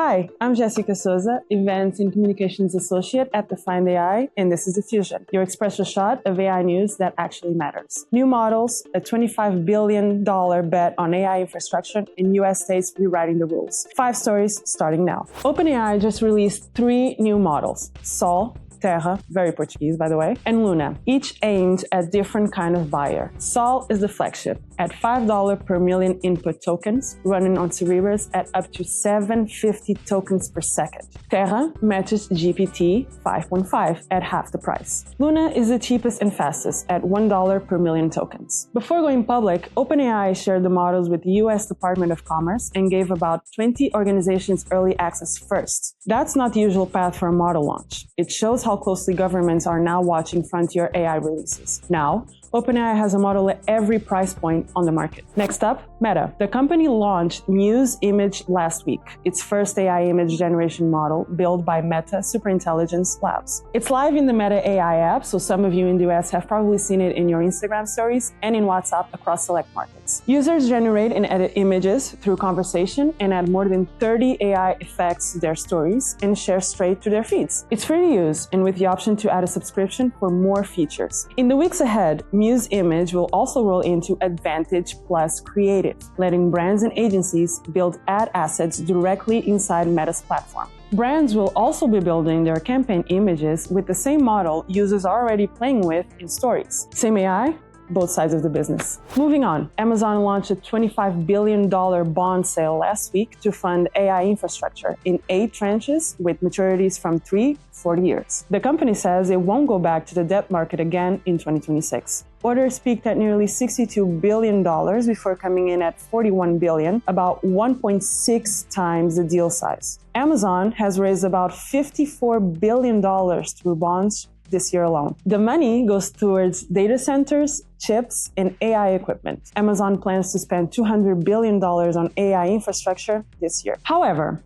Hi, I'm Jessica Souza, Events and Communications Associate at Defined.ai, and this is Diffusion, your espresso shot of AI news that actually matters. New models, a $25 billion bet on AI infrastructure, and US states rewriting the rules. 5 stories starting now. OpenAI just released 3 new models: Sol, Terra, very Portuguese by the way, and Luna, each aimed at different kind of buyer. Sol is the flagship at $5 per million input tokens, running on Cerebras at up to 750 tokens per second. Terra matches GPT 5.5 at half the price. Luna is the cheapest and fastest at $1 per million tokens. Before going public, OpenAI shared the models with the US Department of Commerce and gave about 20 organizations early access first. That's not the usual path for a model launch. It shows how closely governments are now watching frontier AI releases. Now, OpenAI has a model at every price point on the market. Next up, Meta. The company launched Muse Image last week, its first AI image generation model built by Meta Superintelligence Labs. It's live in the Meta AI app, so some of you in the US have probably seen it in your Instagram stories and in WhatsApp across select markets. Users generate and edit images through conversation and add more than 30 AI effects to their stories and share straight to their feeds. It's free to use and with the option to add a subscription for more features. In the weeks ahead, Muse Image will also roll into Advantage Plus Creative, letting brands and agencies build ad assets directly inside Meta's platform. Brands will also be building their campaign images with the same model users are already playing with in stories. Same AI, both sides of the business. Moving on, Amazon launched a $25 billion bond sale last week to fund AI infrastructure in 8 tranches with maturities from 3 to 40 years. The company says it won't go back to the debt market again in 2026. Orders peaked at nearly $62 billion before coming in at $41 billion, about 1.6 times the deal size. Amazon has raised about $54 billion through bonds this year alone. The money goes towards data centers, chips, and AI equipment. Amazon plans to spend $200 billion on AI infrastructure this year. However,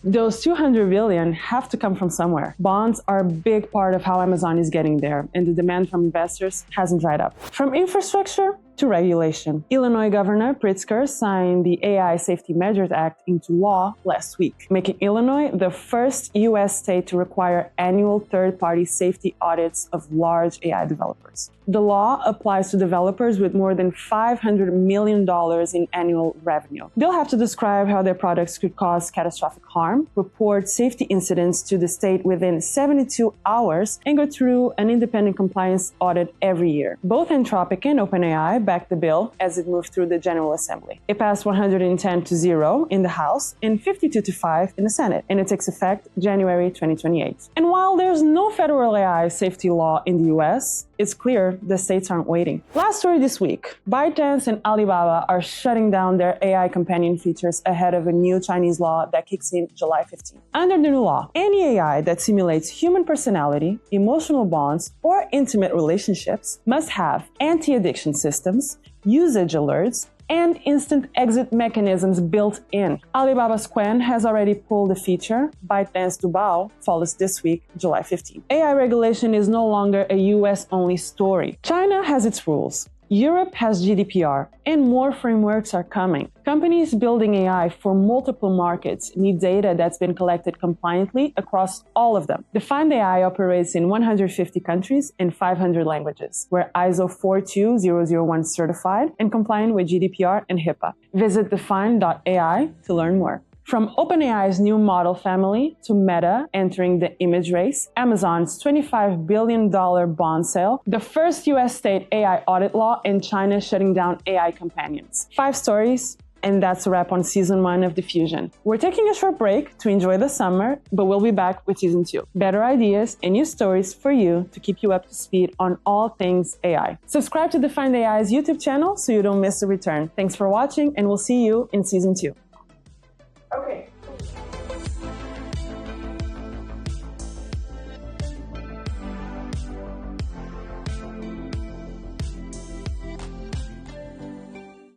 those $200 billion have to come from somewhere. Bonds are a big part of how Amazon is getting there, and the demand from investors hasn't dried up. From infrastructure to regulation. Illinois Governor Pritzker signed the AI Safety Measures Act into law last week, making Illinois the first U.S. state to require annual third-party safety audits of large AI developers. The law applies to developers with more than $500 million in annual revenue. They'll have to describe how their products could cause catastrophic harm, report safety incidents to the state within 72 hours, and go through an independent compliance audit every year. Both Anthropic and OpenAI backed the bill as it moved through the General Assembly. It passed 110-0 in the House and 52-5 in the Senate, and it takes effect January 2028. And while there's no federal AI safety law in the US, it's clear the states aren't waiting. Last story this week, ByteDance and Alibaba are shutting down their AI companion features ahead of a new Chinese law that kicks in July 15. Under the new law, any AI that simulates human personality, emotional bonds, or intimate relationships must have anti-addiction systems, usage alerts, and instant exit mechanisms built in. Alibaba's Qwen has already pulled the feature. ByteDance Dubao follows this week, July 15. AI regulation is no longer a US-only story. China has its rules. Europe has GDPR, and more frameworks are coming. Companies building AI for multiple markets need data that's been collected compliantly across all of them. Defined.ai operates in 150 countries and 500 languages. We're ISO 42001 certified and compliant with GDPR and HIPAA. Visit Defined.ai to learn more. From OpenAI's new model family to Meta entering the image race, Amazon's $25 billion bond sale, the first US state AI audit law, and China shutting down AI companions. 5 stories, and that's a wrap on Season 1 of Diffusion. We're taking a short break to enjoy the summer, but we'll be back with Season 2. Better ideas and new stories for you to keep you up to speed on all things AI. Subscribe to Defined.ai's YouTube channel so you don't miss the return. Thanks for watching, and we'll see you in Season 2.